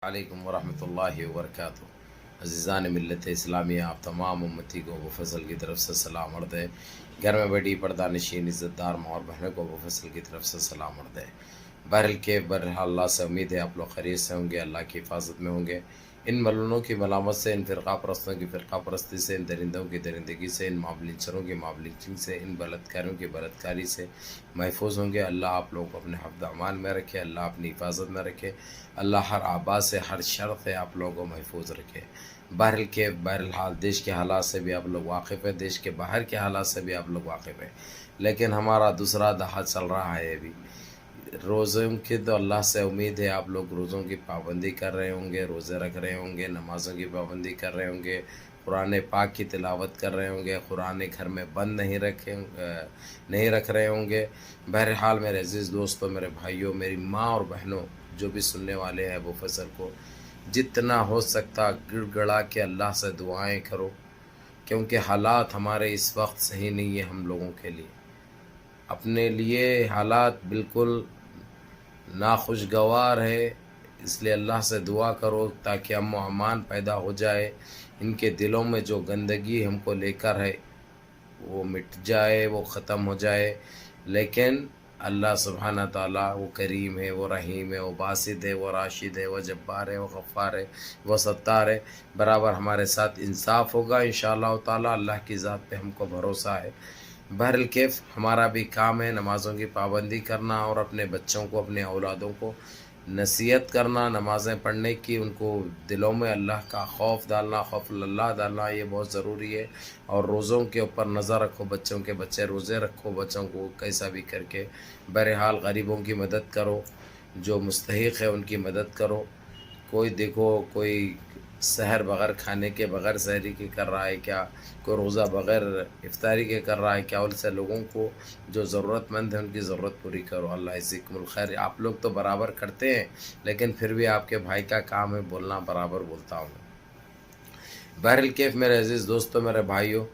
علیکم ورحمۃ اللہ وبرکاتہ۔ عزیزان ملت اسلامیہ، آپ تمام امتی کو ابو فضل کی طرف سے سلام عرض ہے۔ گھر میں بیٹھی پردہ نشین عزت دار ماں اور بہنوں کو ابو فضل کی طرف سے سلام عرض ہے۔ بہرحال اللہ سے امید ہے آپ لوگ خیریت سے ہوں گے، اللہ کی حفاظت میں ہوں گے۔ ان ملعونوں کی ملامت سے، ان فرقہ پرستوں کی فرقہ پرستی سے، ان درندوں کی درندگی سے، ان مابلنچروں کی مابلنچنگ سے، ان بلدکاروں کی بلدکاری سے محفوظ ہوں گے۔ اللہ آپ لوگوں کو اپنے حفظ امان میں رکھے، اللہ اپنی حفاظت میں رکھے، اللہ ہر آبا سے، ہر شر سے آپ لوگوں کو محفوظ رکھے۔ بہرحال دیش کے حالات سے بھی آپ لوگ واقف ہیں، دیش کے باہر کے حالات سے بھی آپ لوگ واقف ہیں، لیکن ہمارا دوسرا دہا چل رہا ہے ابھی۔ روزوں کی تو اللہ سے امید ہے آپ لوگ روزوں کی پابندی کر رہے ہوں گے، روزے رکھ رہے ہوں گے، نمازوں کی پابندی کر رہے ہوں گے، قرآن پاک کی تلاوت کر رہے ہوں گے، قرآن گھر میں بند نہیں رکھ رہے ہوں گے۔ بہرحال میرے عزیز دوستوں، میرے بھائیوں، میری ماں اور بہنوں، جو بھی سننے والے ہیں ابو فضل کو، جتنا ہو سکتا گڑ گڑا کے اللہ سے دعائیں کرو، کیونکہ حالات ہمارے اس وقت صحیح نہیں ہے ہم لوگوں کے لیے۔ اپنے لیے حالات بالکل ناخوشگوار ہے، اس لیے اللہ سے دعا کرو تاکہ امن و امان پیدا ہو جائے۔ ان کے دلوں میں جو گندگی ہم کو لے کر ہے وہ مٹ جائے، وہ ختم ہو جائے۔ لیکن اللہ سبحانہ تعالیٰ وہ کریم ہے، وہ رحیم ہے، وہ باسط ہے، وہ راشد ہے، وہ جبار ہے، وہ غفار ہے، وہ ستار ہے۔ برابر ہمارے ساتھ انصاف ہوگا انشاءاللہ تعالیٰ، اللہ کی ذات پہ ہم کو بھروسہ ہے۔ بہرکیف ہمارا بھی کام ہے نمازوں کی پابندی کرنا، اور اپنے بچوں کو، اپنے اولادوں کو نصیحت کرنا نمازیں پڑھنے کی، ان کو دلوں میں اللہ کا خوف ڈالنا، خوف اللہ ڈالنا، یہ بہت ضروری ہے۔ اور روزوں کے اوپر نظر رکھو، بچوں کے بچے روزے رکھو، بچوں کو کیسا بھی کر کے۔ بہرحال غریبوں کی مدد کرو، جو مستحق ہے ان کی مدد کرو۔ کوئی دیکھو کوئی سحر بغیر کھانے کے، بغیر سحری کے کر رہا ہے کیا، کوئی روزہ بغیر افطاری کے کر رہا ہے کیا، ان سے لوگوں کو جو ضرورت مند ہے ان کی ضرورت پوری کرو۔ اللہ یجزیکم الخیر۔ آپ لوگ تو برابر کرتے ہیں، لیکن پھر بھی آپ کے بھائی کا کام ہے بولنا، برابر بولتا ہوں۔ بہرکیف میرے عزیز دوستوں، میرے بھائیوں،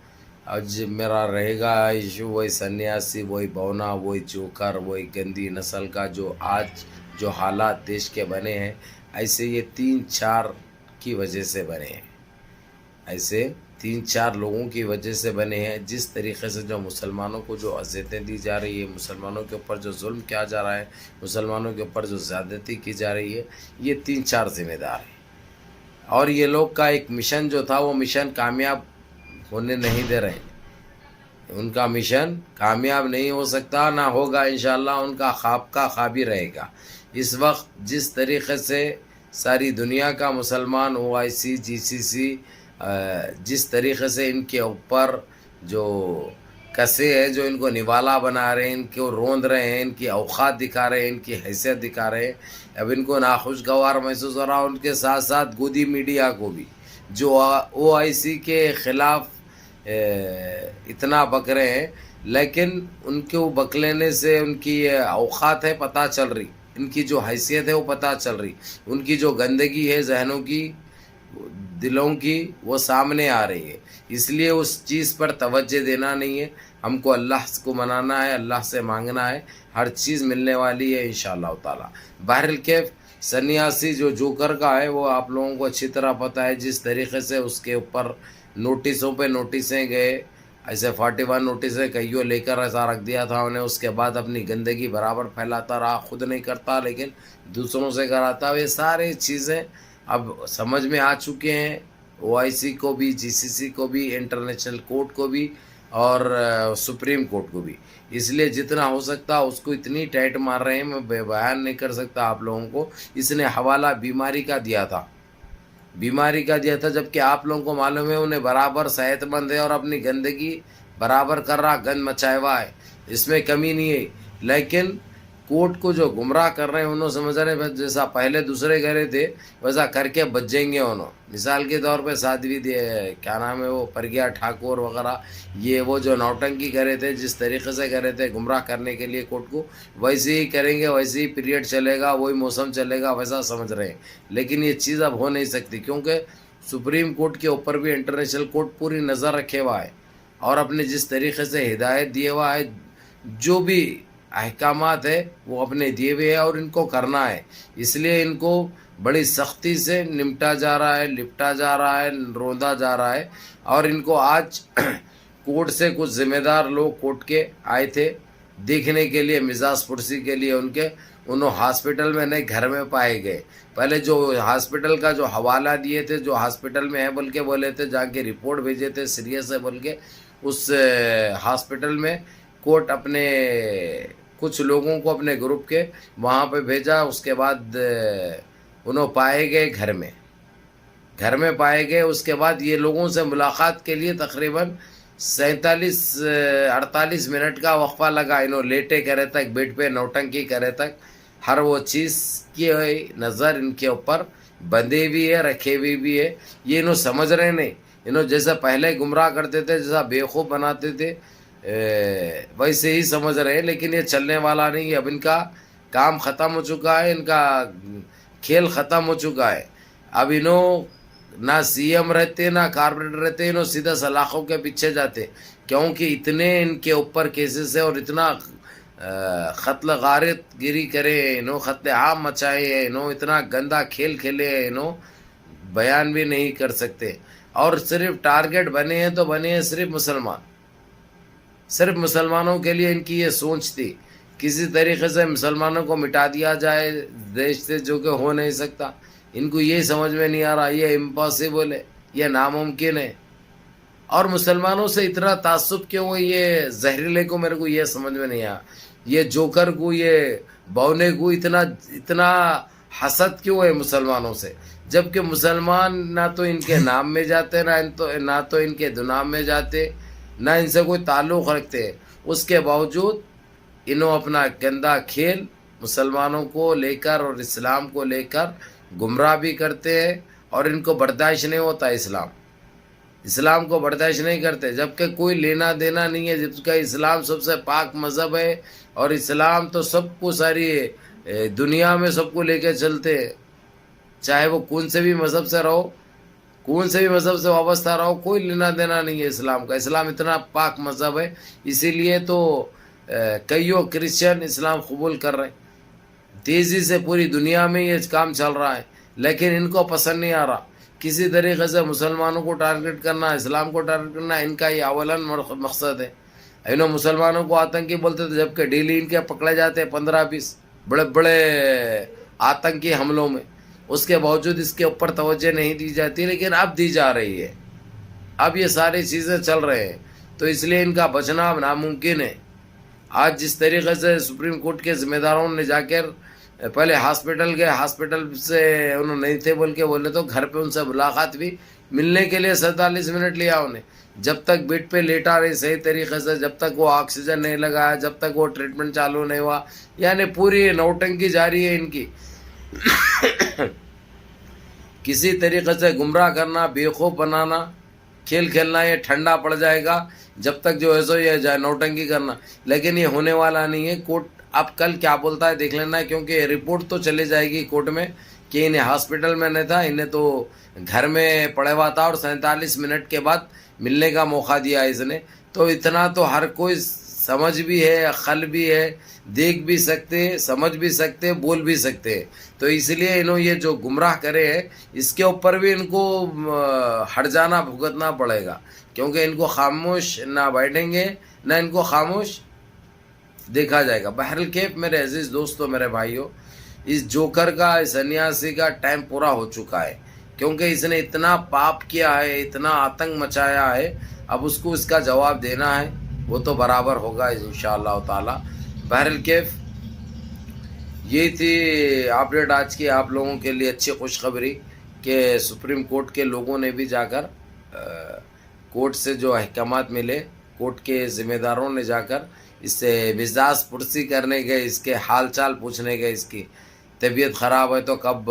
آج میرا رہے گا ایشو وہی سنیاسی، وہی بونا، وہی جوکر، وہی گندی نسل کا جو آج جو حالات دیش کے بنے ہیں، ایسے یہ 3-4 کی وجہ سے بنے ہیں، ایسے 3-4 لوگوں کی وجہ سے بنے ہیں۔ جس طریقے سے جو مسلمانوں کو جو اذیتیں دی جا رہی ہے، مسلمانوں کے اوپر جو ظلم کیا جا رہا ہے، مسلمانوں کے اوپر جو زیادتی کی جا رہی ہے، یہ 3-4 ذمہ دار ہیں۔ اور یہ لوگ کا ایک مشن جو تھا، وہ مشن کامیاب ہونے نہیں دے رہے، ان کا مشن کامیاب نہیں ہو سکتا، نہ ہوگا انشاءاللہ، ان کا خواب کا خواب ہی رہے گا۔ اس وقت جس طریقے سے ساری دنیا کا مسلمان، OIC GCC، جس طریقے سے ان کے اوپر جو کسے ہیں، جو ان کو نوالا بنا رہے ہیں، ان کو روند رہے ہیں، ان کی اوقات دکھا رہے ہیں، ان کی حیثیت دکھا رہے ہیں، اب ان کو ناخوشگوار محسوس ہو رہا۔ ان کے ساتھ ساتھ گودی میڈیا کو بھی، جو OIC کے خلاف اتنا بک رہے ہیں، لیکن ان کو بک لینے سے ان کی اوقات ہے پتہ چل رہی، ان کی جو حیثیت ہے وہ پتہ چل رہی، ان کی جو گندگی ہے ذہنوں کی، دلوں کی، وہ سامنے آ رہی ہے۔ اس لیے اس چیز پر توجہ دینا نہیں ہے، ہم کو اللہ کو منانا ہے، اللہ سے مانگنا ہے، ہر چیز ملنے والی ہے انشاءاللہ تعالی۔ بہرکیف سنیاسی جو جوکر کا ہے، وہ آپ لوگوں کو اچھی طرح پتہ ہے، جس طریقے سے اس کے اوپر نوٹسوں پہ نوٹسیں گئے، ایسے 41 نوٹسیں کئیوں لے کر ایسا رکھ دیا تھا انہیں، اس کے بعد اپنی گندگی برابر پھیلاتا رہا، خود نہیں کرتا لیکن دوسروں سے کراتا۔ یہ سارے چیزیں اب سمجھ میں آ چکے ہیں، OIC کو بھی، GCC کو بھی، انٹرنیشنل کورٹ کو بھی، اور سپریم کورٹ کو بھی۔ اس لیے جتنا ہو سکتا اس کو اتنی ٹائٹ مار رہے ہیں، میں بیان نہیں کر سکتا آپ لوگوں کو۔ اس نے حوالہ بیماری کا دیا تھا، جبکہ آپ لوگوں کو معلوم ہے انہیں برابر صحت مند ہے اور اپنی گندگی برابر کر رہا، گند مچائے ہوا ہے، اس میں کمی نہیں ہے۔ لیکن کورٹ کو جو گمراہ کر رہے ہیں، انہوں سمجھ رہے ہیں جیسا پہلے دوسرے گھرے تھے ویسا کر کے بچ جائیں گے انہوں۔ مثال کے طور پہ سادھوی کیا نام ہے وہ پرگیا ٹھاکر وغیرہ، یہ وہ جو نوٹنکی کرے تھے، جس طریقے سے کرے تھے گمراہ کرنے کے لیے کورٹ کو، ویسے ہی کریں گے، ویسے ہی پیریڈ چلے گا، وہی موسم چلے گا، ویسا سمجھ رہے ہیں۔ لیکن یہ چیز اب ہو نہیں سکتی، کیونکہ سپریم کورٹ کے اوپر بھی انٹرنیشنل کورٹ پوری نظر رکھے ہوا ہے، اور اپنے جس طریقے سے ہدایت دیے ہوا ہے، جو بھی احکامات ہے وہ اپنے دیے ہوئے ہیں اور ان کو کرنا ہے۔ اس لیے ان کو بڑی سختی سے نمٹا جا رہا ہے، لپٹا جا رہا ہے، روندا جا رہا ہے. اور ان کو آج کورٹ سے کچھ ذمہ دار لوگ کورٹ کے آئے تھے دیکھنے کے لیے، مزاج پرسی کے لیے انہوں ہاسپٹل میں نہیں گھر میں پائے گئے. پہلے جو ہاسپٹل کا جو حوالہ دیے تھے، جو ہاسپٹل میں ہے بول کے بولے تھے، جا کے رپورٹ بھیجے تھے سیریس ہے بول کے، اس ہاسپٹل میں کورٹ اپنے کچھ لوگوں کو اپنے گروپ کے وہاں پہ بھیجا. اس کے بعد انہوں پائے گئے گھر میں پائے گئے. اس کے بعد یہ لوگوں سے ملاقات کے لیے تقریباً 48 منٹ کا وقفہ لگا. انہوں لیٹے کرے تک، بیڈ پہ نوٹنکی کرے تک، ہر وہ چیز کی نظر ان کے اوپر بندے بھی ہے، رکھے ہوئے بھی ہے. یہ انہوں سمجھ رہے نہیں. انہوں جیسا پہلے گمراہ کرتے تھے، جیسا بیوقوف بناتے تھے، ویسے ہی سمجھ رہے ہیں. لیکن یہ چلنے والا نہیں. اب ان کا کام ختم ہو چکا ہے، ان کا کھیل ختم ہو چکا ہے. اب انہوں نہ سی ایم رہتے، نہ کارپوریٹر رہتے، انہوں سیدھا سلاخوں کے پیچھے جاتے. کیونکہ اتنے ان کے اوپر کیسز ہے اور اتنا قتل غارت گیری کرے، انہوں قتل عام مچائے ہیں، انہوں اتنا گندا کھیل کھیلے ہیں، انہوں بیان بھی نہیں کر سکتے. اور صرف ٹارگٹ بنے ہیں تو بنے ہیں صرف مسلمانوں کے لیے. ان کی یہ سوچ تھی کسی طریقے سے مسلمانوں کو مٹا دیا جائے دیش سے، جو کہ ہو نہیں سکتا. ان کو یہ سمجھ میں نہیں آ رہا، یہ امپاسبل ہے، یہ ناممکن ہے. اور مسلمانوں سے اتنا تعصب کیوں ہے یہ زہریلے کو، میرے کو یہ سمجھ میں نہیں آیا. یہ جوکر کو، یہ بونے کو اتنا حسد کیوں ہے مسلمانوں سے، جبکہ مسلمان نہ تو ان کے نام میں جاتے، نہ تو ان کے دنام میں جاتے، نہ ان سے کوئی تعلق رکھتے. اس کے باوجود انہوں اپنا گندا کھیل مسلمانوں کو لے کر اور اسلام کو لے کر گمراہ بھی کرتے ہیں. اور ان کو برداشت نہیں ہوتا، اسلام کو برداشت نہیں کرتے، جبکہ کوئی لینا دینا نہیں ہے. جب کہ اسلام سب سے پاک مذہب ہے، اور اسلام تو سب کو ساری دنیا میں سب کو لے کے چلتے ہیں. چاہے وہ کون سے بھی مذہب سے رہو، کون سے بھی مذہب سے وابستہ رہو، کوئی لینا دینا نہیں ہے اسلام کا. اسلام اتنا پاک مذہب ہے، اسی لیے تو کئیوں کرسچن اسلام قبول کر رہے ہیں. تیزی سے پوری دنیا میں یہ کام چل رہا ہے، لیکن ان کو پسند نہیں آ رہا. کسی طریقے سے مسلمانوں کو ٹارگٹ کرنا، اسلام کو ٹارگٹ کرنا، ان کا یہ اولن مقصد ہے. انہوں مسلمانوں کو آتنکی بولتے تھے، جبکہ ڈیلی ان کے پکڑے جاتے 15-20 بڑے بڑے آتنکی حملوں میں. اس کے باوجود اس کے اوپر توجہ نہیں دی جاتی، لیکن اب دی جا رہی ہے. اب یہ ساری چیزیں چل رہے ہیں، تو اس لیے ان کا بچنا ناممکن ہے. آج جس طریقے سے سپریم کورٹ کے ذمہ داروں نے جا کر پہلے ہاسپٹل گئے، ہاسپٹل سے انہوں نہیں تھے بول کے بولے تو گھر پہ ان سے ملاقات بھی، ملنے کے لیے 47 منٹ لیا انہیں. جب تک بیڈ پہ لیٹا رہے صحیح طریقے سے، جب تک وہ آکسیجن نہیں لگایا، جب تک وہ ٹریٹمنٹ چالو نہیں ہوا. یعنی پوری نوٹنکی جاری ہے ان کی. کسی طریقے سے گمراہ کرنا، بیوقوف بنانا، کھیل کھیلنا. یہ ٹھنڈا پڑ جائے گا جب تک جو ہے سو یہ نوٹنکی کرنا، لیکن یہ ہونے والا نہیں ہے. کورٹ اب کل کیا بولتا ہے دیکھ لینا، کیونکہ رپورٹ تو چلے جائے گی کورٹ میں کہ انہیں ہاسپٹل میں نہیں تھا، انہیں تو گھر میں پڑے ہوا تھا، اور 47 منٹ کے بعد ملنے کا موقع دیا اس نے. تو اتنا تو ہر کوئی سمجھ بھی ہے، عقل بھی ہے، دیکھ بھی سکتے، سمجھ بھی سکتے، بول بھی سکتے. تو اس لیے انہوں یہ جو گمراہ کرے ہیں، اس کے اوپر بھی ان کو ہٹ جانا، بھگتنا پڑے گا. کیونکہ ان کو خاموش نہ بیٹھیں گے، نہ ان کو خاموش دیکھا جائے گا. بہرکیف میرے عزیز دوستو، میرے بھائیوں، اس جوکر کا، اس سنیاسی کا ٹائم پورا ہو چکا ہے. کیونکہ اس نے اتنا پاپ کیا ہے، اتنا آتنک مچایا ہے. اب اس کو اس کا جواب دینا ہے، وہ تو برابر ہوگا انشاءاللہ تعالی. بہرکیف یہ تھی اپڈیٹ آج کی آپ لوگوں کے لیے. اچھی خوشخبری کہ سپریم کورٹ کے لوگوں نے بھی جا کر کورٹ سے جو احکامات ملے، کورٹ کے ذمہ داروں نے جا کر اس سے مزاج پرسی کرنے گئے، اس کے حال چال پوچھنے گئے، اس کی طبیعت خراب ہے تو کب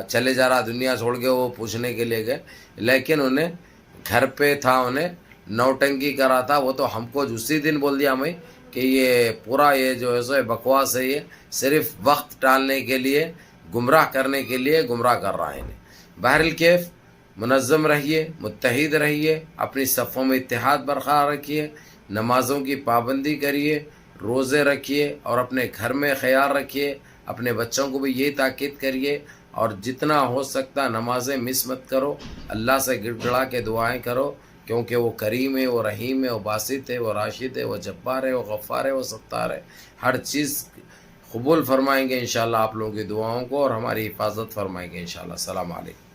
چلے جا رہا دنیا چھوڑ کے، وہ پوچھنے کے لیے گئے. لیکن انہیں گھر پہ تھا، انہیں نوٹنکی کرا تھا. وہ تو ہم کو اسی دن بول دیا ہمیں کہ یہ پورا یہ جو ہے سو بکواس ہے، یہ صرف وقت ٹالنے کے لیے، گمراہ کرنے کے لیے گمراہ کر رہا ہے انہیں. بہرکیف منظم رہیے، متحد رہیے، اپنی صفوں میں اتحاد برقرار رکھیے، نمازوں کی پابندی کریے، روزے رکھیے، اور اپنے گھر میں خیال رکھیے. اپنے بچوں کو بھی یہی تاکید کریے، اور جتنا ہو سکتا نمازیں مس مت کرو، اللہ سے گڑ گڑا کے دعائیں کرو، کیونکہ وہ کریم ہے، وہ رحیم ہے، وہ باسط ہے، وہ راشد ہے، وہ جبار ہے، وہ غفار ہے، وہ ستار ہے، ہر چیز قبول فرمائیں گے انشاءاللہ آپ لوگوں کی دعاؤں کو، اور ہماری حفاظت فرمائیں گے انشاءاللہ۔ السلام علیکم۔